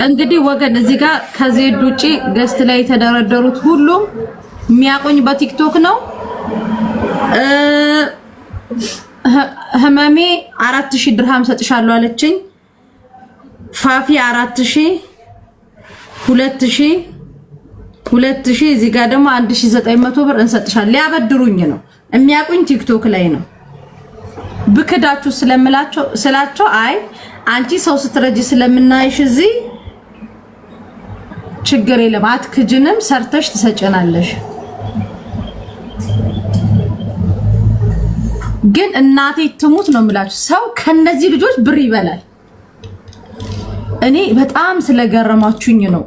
እንግዲህ ወገን እዚህ ጋር ከዜድ ውጪ ገስት ላይ የተደረደሩት ሁሉም የሚያቆኝ በቲክቶክ ነው። ህመሜ 4000 ድርሃም ሰጥሻለሁ አለችኝ። ፋፊ 4000 2000 እዚህ ጋር ደግሞ 1900 ብር እንሰጥሻለን። ሊያበድሩኝ ነው። የሚያቆኝ ቲክቶክ ላይ ነው። ብክዳችሁ ስላቸው አይ አንቺ ሰው ስትረጂ ስለምናይሽ እዚህ ችግር የለም አትክጅንም ሰርተሽ ትሰጨናለሽ። ግን እናቴ ትሙት ነው የምላችሁ። ሰው ከነዚህ ልጆች ብር ይበላል። እኔ በጣም ስለገረማችሁኝ ነው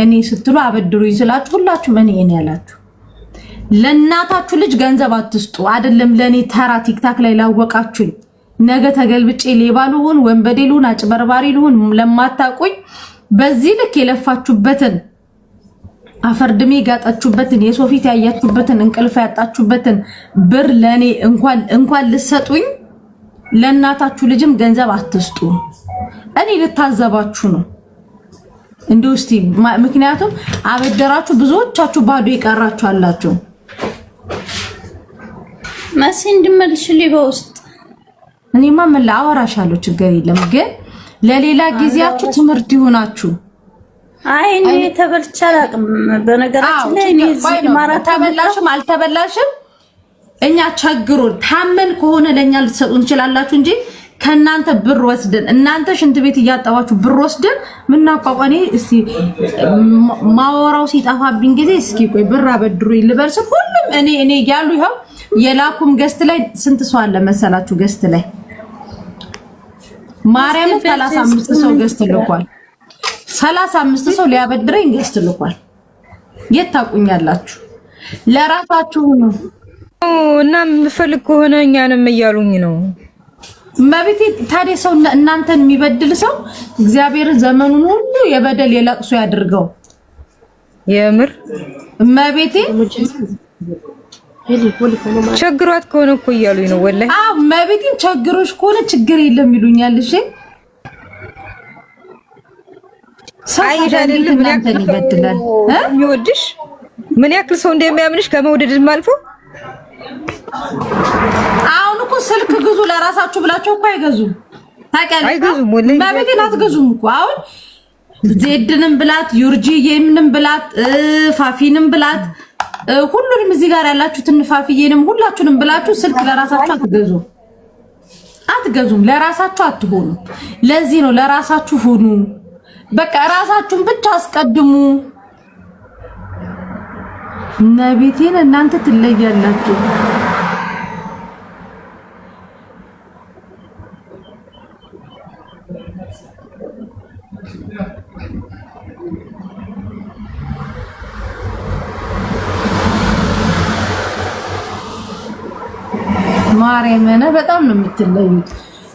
እኔ ስትሉ አበድሩኝ ስላችሁ ሁላችሁም እኔ ያላችሁ። ለእናታችሁ ልጅ ገንዘብ አትስጡ። አይደለም ለኔ ተራ ቲክታክ ላይ ላወቃችሁኝ ነገ ተገልብጬ ሌባ ልሁን ወንበዴ ልሁን አጭበርባሪ ልሁን ለማታውቁኝ በዚህ ልክ የለፋችሁበትን አፈርድሜ ጋጣችሁበትን የሶፊት ያያችሁበትን እንቅልፍ ያጣችሁበትን ብር ለኔ እንኳን ልሰጡኝ ለእናታችሁ ልጅም ገንዘብ አትስጡ። እኔ ልታዘባችሁ ነው እንደው እስቲ ምክንያቱም አበደራችሁ ብዙዎቻችሁ ባዶ ይቀራችሁ አላችሁ። ማሲ እንድመልሽልኝ በውስጥ እኔማ ምን ላወራሻለሁ ችግር የለም ግን ለሌላ ጊዜያችሁ ትምህርት ይሆናችሁ። አይ እኔ ተበልቻላቅም በነገራችን ላይ እኔ እዚህ ማራታ ተበላሽም አልተበላሽም እኛ ቸግሮን ታመን ከሆነ ለኛ ልትሰጡ እንችላላችሁ እንጂ ከናንተ ብር ወስደን እናንተ ሽንት ቤት እያጠባችሁ ብር ወስደን ምናቋቋኔ እስቲ ማወራው ሲጣፋብኝ ጊዜ እስኪ ቆይ ብር አበድሩኝ ልበርስ ሁሉም እኔ ያሉ ይሄው የላኩም ገስት ላይ ስንት ሰው አለ መሰላችሁ? ገስት ላይ ማርያም 35 ሰው ገስት ልኳል። 35 ሰው ሊያበድረኝ ገስት ልኳል። የት ታቁኛላችሁ? ለራሳችሁ ነው እና ምፈልግ ከሆነ እኛንም እያሉኝ ነው። መቤቴ ታዲያ ሰው እናንተን የሚበድል ሰው እግዚአብሔር ዘመኑን ሁሉ የበደል የለቅሶ ያድርገው። የምር መቤቴ ቸግሯት ከሆነ እኮ እያሉኝ ነው ወላሂ። አዎ መቤቴን ቸግሮሽ ከሆነ ችግር የለም ይሉኛል። እሺ ሳይድ አይደለም እናንተን ይበድላል የሚወድሽ ምን ያክል ሰው እንደሚያምንሽ ከመውደድም አልፎ አሁን እኮ ስልክ ግዙ ለራሳችሁ ብላችሁ እኮ አይገዙም። ታውቂያለሽ? አይገዙም ወላሂ መቤቴን አትገዙም እኮ አሁን ዜድንም ብላት ዩርጂዬንም ብላት ፋፊንም ብላት ሁሉንም እዚህ ጋር ያላችሁትን ፋፊዬንም ሁላችሁንም ብላችሁ ስልክ ለራሳችሁ አትገዙም። ለራሳችሁ አትሆኑ። ለዚህ ነው ለራሳችሁ ሁኑ። በቃ ራሳችሁን ብቻ አስቀድሙ። ነቢቴን እናንተ ትለያላችሁ። ማርያምን በጣም ነው የምትለዩት።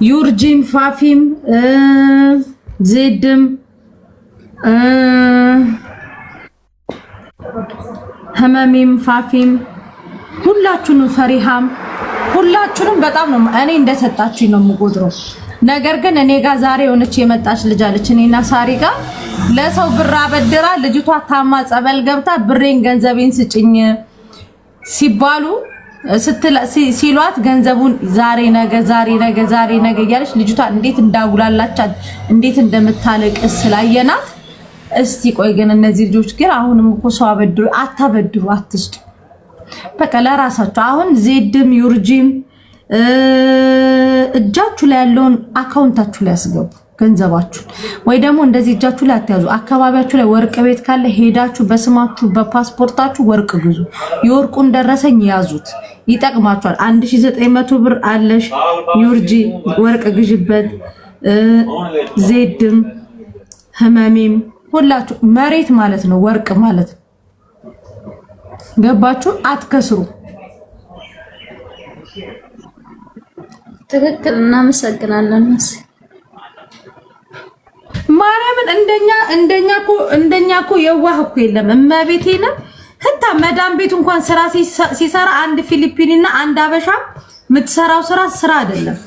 ዩርጂም ፋፊም ዜድም ህመሚም ፋፊም ሁላችሁንም ፈሪሃም ሁላችሁንም በጣም ነው እኔ እንደሰጣችሁኝ ነው የምቆጥረው። ነገር ግን እኔ ጋር ዛሬ የሆነች የመጣች ልጅ አለች እኔና ሳሪ ጋር ለሰው ብር አበድራ ልጅቷ ታማ ጸበል ገብታ ብሬን ገንዘቤን ስጭኝ ሲባሉ ሲሏት ገንዘቡን ዛሬ ነገ እያለች ልጅቷ እንዴት እንዳጉላላቻት እንዴት እንደምታለቅስ ስላየናት እስቲ ቆይ ግን እነዚህ ልጆች ግን አሁንም እኮ ሰው አታበድሩ አትስጡ። በቃ ለራሳችሁ አሁን ዜድም ዩርጂም እጃችሁ ላይ ያለውን አካውንታችሁ ላይ ያስገቡ ገንዘባችሁን። ወይ ደግሞ እንደዚህ እጃችሁ ላይ አትያዙ። አካባቢያችሁ ላይ ወርቅ ቤት ካለ ሄዳችሁ በስማችሁ በፓስፖርታችሁ ወርቅ ግዙ። የወርቁን ደረሰኝ ያዙት፣ ይጠቅማችኋል። 1900 ብር አለሽ ዩርጂ ወርቅ ግዥበት። ዜድም ህመሜም ሁላችሁ መሬት ማለት ነው ወርቅ ማለት ነው። ገባችሁ? አትከስሩ። ትክክል። እናመሰግናለን። ማርያምን እንደኛ እኮ የዋህ እኮ የለም። እመቤቴን ከታ መዳም ቤት እንኳን ስራ ሲሰራ አንድ ፊሊፒኒና አንድ አበሻ የምትሰራው ስራ አይደለም።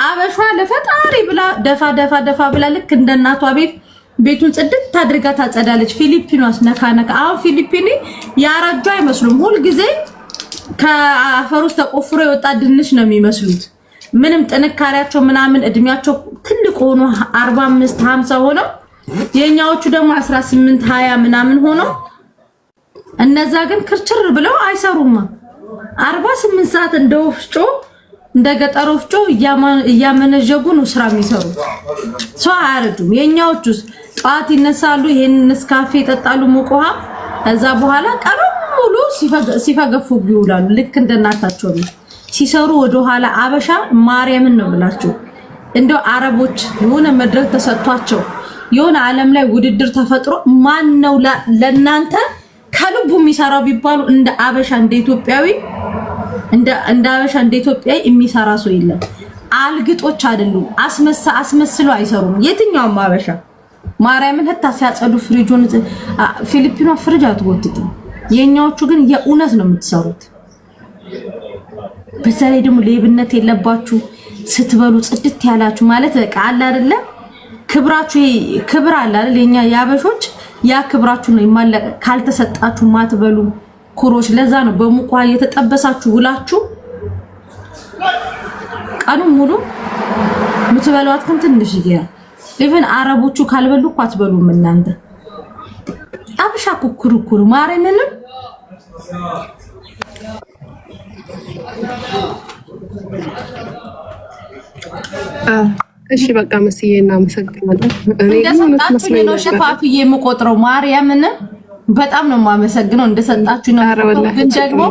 አበሻ ለፈጣሪ ብላ ደፋ ብላ ልክ እንደ እናቷ ቤቱን ጽድት ታድርጋ ታጸዳለች። ፊሊፒኗስ ነካ አሁን ፊሊፒኒ ያረጁ አይመስሉም። ሁሉ ጊዜ ከአፈር ውስጥ ተቆፍሮ የወጣ ድንች ነው የሚመስሉት። ምንም ጥንካሬያቸው ምናምን እድሜያቸው ትልቅ ሆኖ 45 50 ሆነው የኛዎቹ ደግሞ 18 20 ምናምን ሆነው እነዛ ግን ክርችር ብለው አይሰሩማ። 48 ሰዓት እንደ ወፍጮ እንደ ገጠር ወፍጮ እያመነጀጉ ነው ስራ የሚሰሩ። ሰው አያረዱም። የኛዎቹስ ጧት ይነሳሉ፣ ይሄን ንስካፌ ይጠጣሉ ሙቅ ውሃ። ከዛ በኋላ ቀኑን ሙሉ ሲፈገፉ ይውላሉ። ልክ እንደናታቸው ነው ሲሰሩ ወደ ኋላ። አበሻ ማርያምን ነው ብላችሁ እንደው አረቦች የሆነ መድረክ ተሰጥቷቸው የሆነ ዓለም ላይ ውድድር ተፈጥሮ ማን ነው ለናንተ ከልቡ የሚሰራው ቢባሉ እንደ አበሻ እንደ ኢትዮጵያዊ እንደ አበሻ እንደ ኢትዮጵያዊ የሚሰራ ሰው የለም። አልግጦች አይደሉም። አስመስሎ አይሰሩም። የትኛውም አበሻ ማርያምን ህታ ሲያጸዱ ፍሪጁን ፊሊፒኖ ፍሪጅ አትጎትትም። የኛዎቹ ግን የእውነት ነው የምትሰሩት። በዛ ላይ ደግሞ ሌብነት የለባችሁ። ስትበሉ ጽድት ያላችሁ ማለት በቃ አለ አይደለ? ክብራችሁ ክብር አለ አይደል? የኛ ያበሾች ያ ክብራችሁ ነው የማለቀ ካልተሰጣችሁ ማትበሉ ኩሮች። ለዛ ነው በሙቋ እየተጠበሳችሁ ውላችሁ ቀኑ ሙሉ ምትበሏት ግን ትንሽ ይገራ። ኢቭን አረቦቹ ካልበሉ እኮ አትበሉም እናንተ። አብሻ ኩኩሩ ማርያምን እሺ በቃ መስዬ እናመሰግናለን። እኔ ነው ሸፋፍዬ የምቆጥረው ማርያምን በጣም ነው የማመሰግነው እንደሰጣችሁ ነው። ግን ደግሞ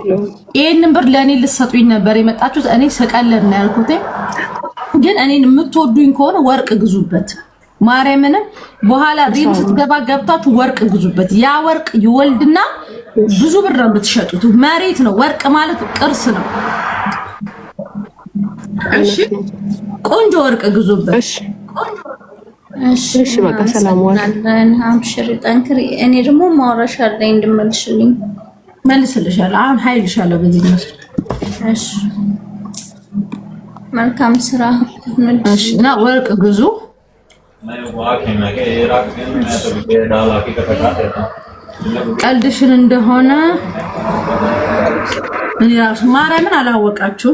ይሄንን ብር ለኔ ልትሰጡኝ ነበር የመጣችሁት። እኔ ስቀለድ ነው ያልኩት። ግን እኔን የምትወዱኝ ከሆነ ወርቅ ግዙበት። ማርያምን በኋላ ሪም ስትገባ ገብታችሁ ወርቅ ግዙበት። ያ ወርቅ ይወልድና ብዙ ብር ነው የምትሸጡት። መሬት ነው ወርቅ ማለት ቅርስ ነው። እሺ ቆንጆ ወርቅ ግዙበት። እሺ በቃ ሰላም ዋል። አምሽር ጠንክሪ። እኔ ደግሞ ማውራሽ አለኝ እንድመልሽልኝ መልስልሻለሁ። አሁን ኃይልሻለሁ በዚህ ነው። እሺ መልካም ስራ። እሺ እና ወርቅ ግዙ። ቀልድሽን እንደሆነ እኔ ራሱ ማርያምን አላወቃችሁ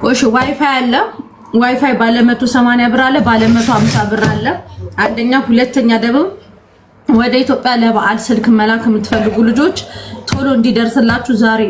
እሺ ዋይፋይ አለ። ዋይፋይ ባለ 180 ብር አለ፣ ባለ 150 ብር አለ። አንደኛ፣ ሁለተኛ ደግሞ ወደ ኢትዮጵያ ለበዓል ስልክ መላክ የምትፈልጉ ልጆች ቶሎ እንዲደርስላችሁ ዛሬ